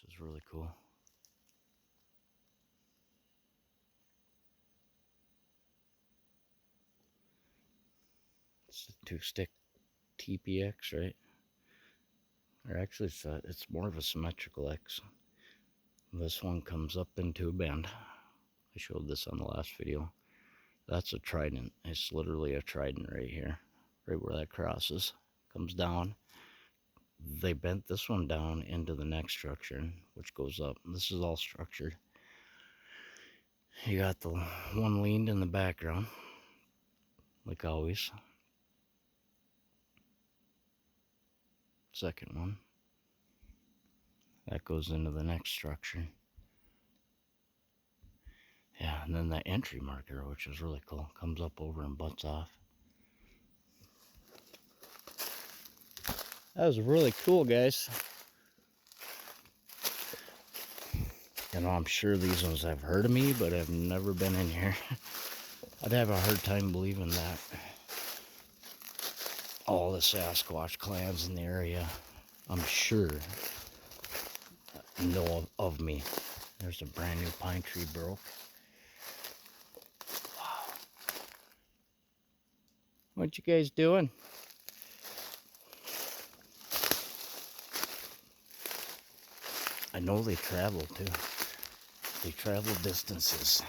This is really cool. It's a 2-stick TPX, right? Or actually, it's more of a symmetrical X. This one comes up into a bend. I showed this on the last video. That's a trident. It's literally a trident right here, right where that crosses. Comes down. They bent this one down into the next structure, which goes up. This is all structured. You got the one leaned in the background, like always. Second one. That goes into the next structure. Yeah, and then the entry marker, which is really cool, comes up over and butts off. That was really cool, guys. You know, I'm sure these ones have heard of me, but I've never been in here. I'd have a hard time believing that all the Sasquatch clans in the area, I'm sure, know of me. There's a brand new pine tree broke. Wow. What you guys doing? I know they travel too. They travel distances.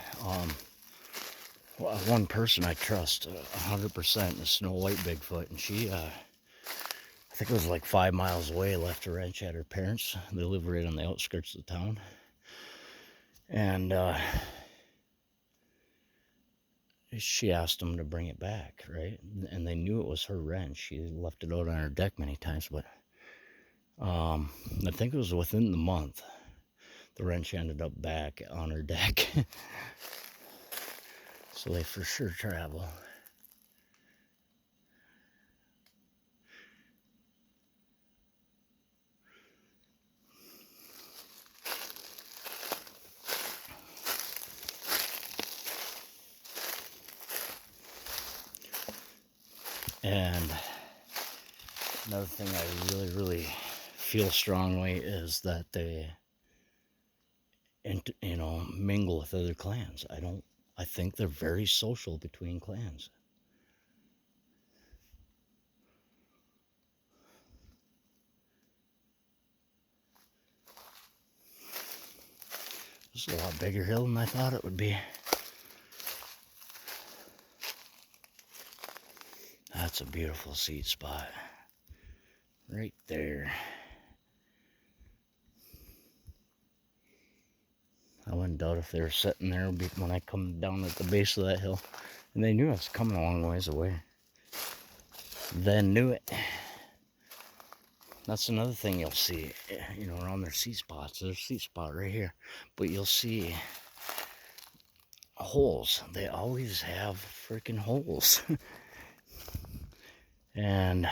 One person I trust 100% is Snow White Bigfoot, and she, I think it was like 5 miles away, left her wrench at her parents. They live right on the outskirts of town. And she asked them to bring it back, right? And they knew it was her wrench. She left it out on her deck many times, but I think it was within the month the wrench ended up back on her deck. So they for sure travel. And another thing I really feel strongly is that they, you know, mingle with other clans. I think they're very social between clans. This is a lot bigger hill than I thought it would be. That's a beautiful seed spot. Right there. I wouldn't doubt if they were sitting there when I come down at the base of that hill. And they knew I was coming a long ways away. Then knew it. That's another thing you'll see, you know, around their seed spots. There's a seed spot right here. But you'll see holes. They always have freaking holes. And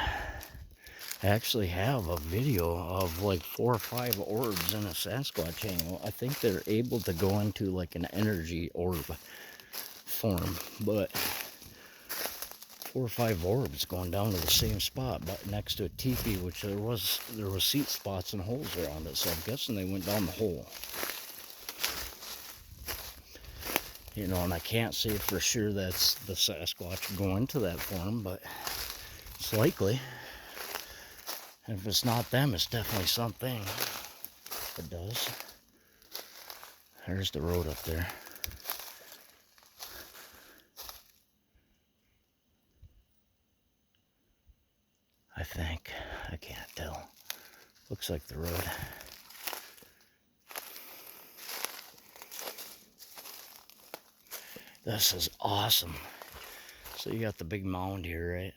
I actually have a video of like 4 or 5 orbs in a Sasquatch hanging. I think they're able to go into like an energy orb form, but 4 or 5 orbs going down to the same spot, but next to a teepee, which there was seat spots and holes around it. So I'm guessing they went down the hole. You know, and I can't say for sure that's the Sasquatch going to that form, but it's likely. And if it's not them, it's definitely something that does. There's the road up there. I think. I can't tell. Looks like the road. This is awesome. So you got the big mound here, right?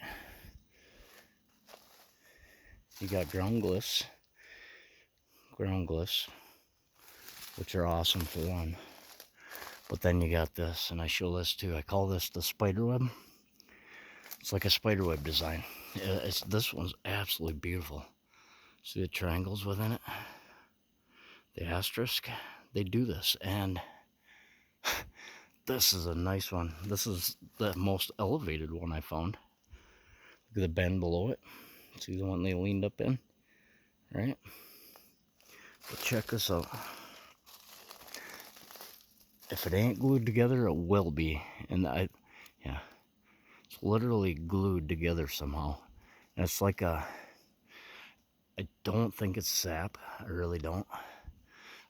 You got ground glyphs, which are awesome for one. But then you got this, and I show this too. I call this the spider web. It's like a spider web design. This one's absolutely beautiful. See the triangles within it? The asterisk. They do this, and this is a nice one. This is the most elevated one I found. Look at the bend below it. See the one they leaned up in, right? But check this out. If it ain't glued together, it will be. And yeah, it's literally glued together somehow. And it's like I don't think it's sap. I really don't.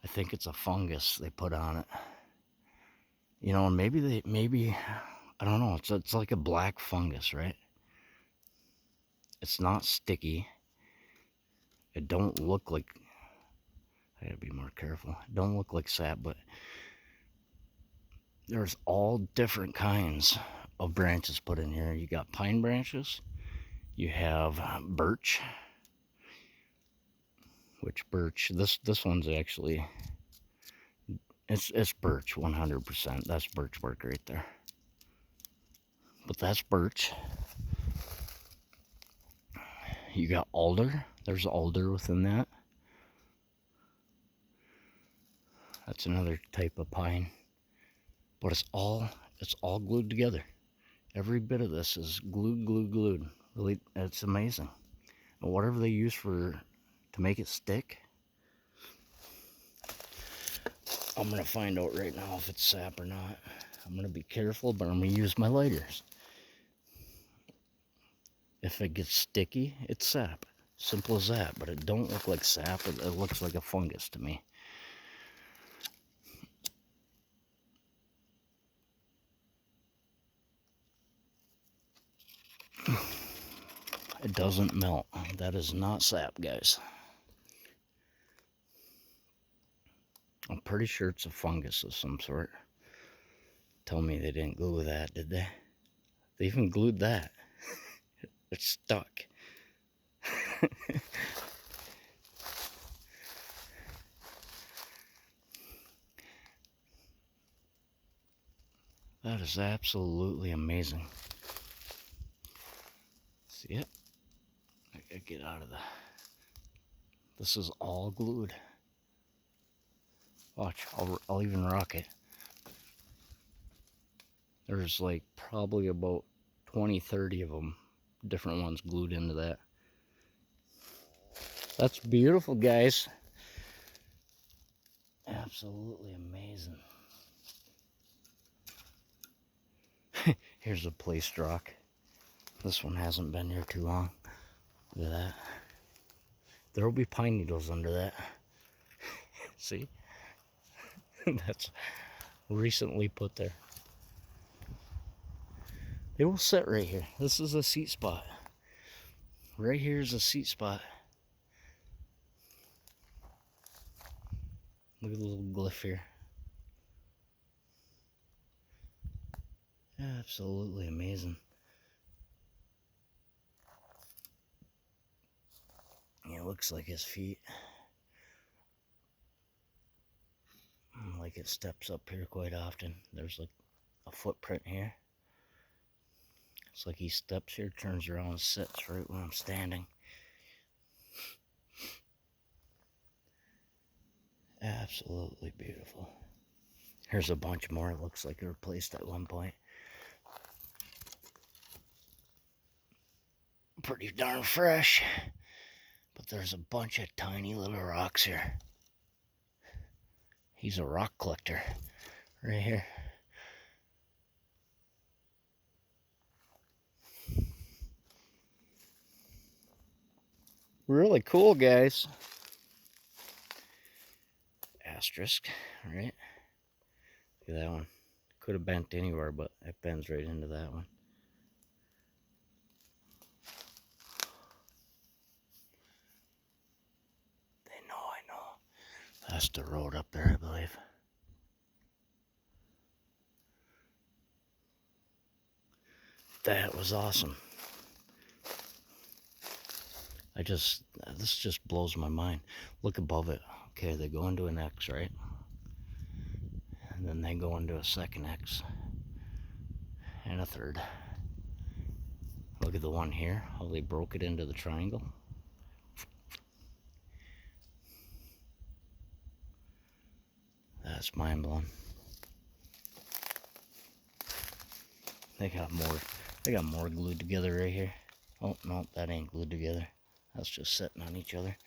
I think it's a fungus they put on it. You know, and maybe, I don't know. It's like a black fungus, right? It's not sticky. It don't look like, I gotta be more careful. It don't look like sap, but there's all different kinds of branches put in here. You got pine branches. You have birch. Which birch? This one's actually, it's birch 100%. That's birch bark right there. But that's birch. You got alder. There's alder within that. That's another type of pine. But it's all glued together. Every bit of this is glued. Really, it's amazing. And whatever they use to make it stick, I'm gonna find out right now if it's sap or not. I'm gonna be careful, but I'm gonna use my lighters. If it gets sticky, it's sap. Simple as that. But it don't look like sap. It looks like a fungus to me. It doesn't melt. That is not sap, guys. I'm pretty sure it's a fungus of some sort. Tell me they didn't glue that, did they? They even glued that. It's stuck. That is absolutely amazing. See it? I gotta get out of the... This is all glued. Watch, I'll even rock it. There's like probably about 20, 30 of them, different ones glued into that. That's beautiful, guys. Absolutely amazing. Here's a placed rock. This one hasn't been here too long. Look at that. There'll be pine needles under that. See? That's recently put there. They will sit right here. This is a seat spot. Right here is a seat spot. Look at the little glyph here. Absolutely amazing. It looks like his feet. Like it steps up here quite often. There's like a footprint here. It's like he steps here, turns around and sits right where I'm standing. Absolutely beautiful. Here's a bunch more. It looks like they were placed at one point. Pretty darn fresh. But there's a bunch of tiny little rocks here. He's a rock collector right here. Really cool, guys. Asterisk, right? Look at that one. Could have bent anywhere, but it bends right into that one. I know. That's the road up there, I believe. That was awesome. This just blows my mind. Look above it. Okay, they go into an X, right? And then they go into a second X. And a third. Look at the one here, how they broke it into the triangle. That's mind blowing. They got more glued together right here. Oh no, that ain't glued together. That's just sitting on each other.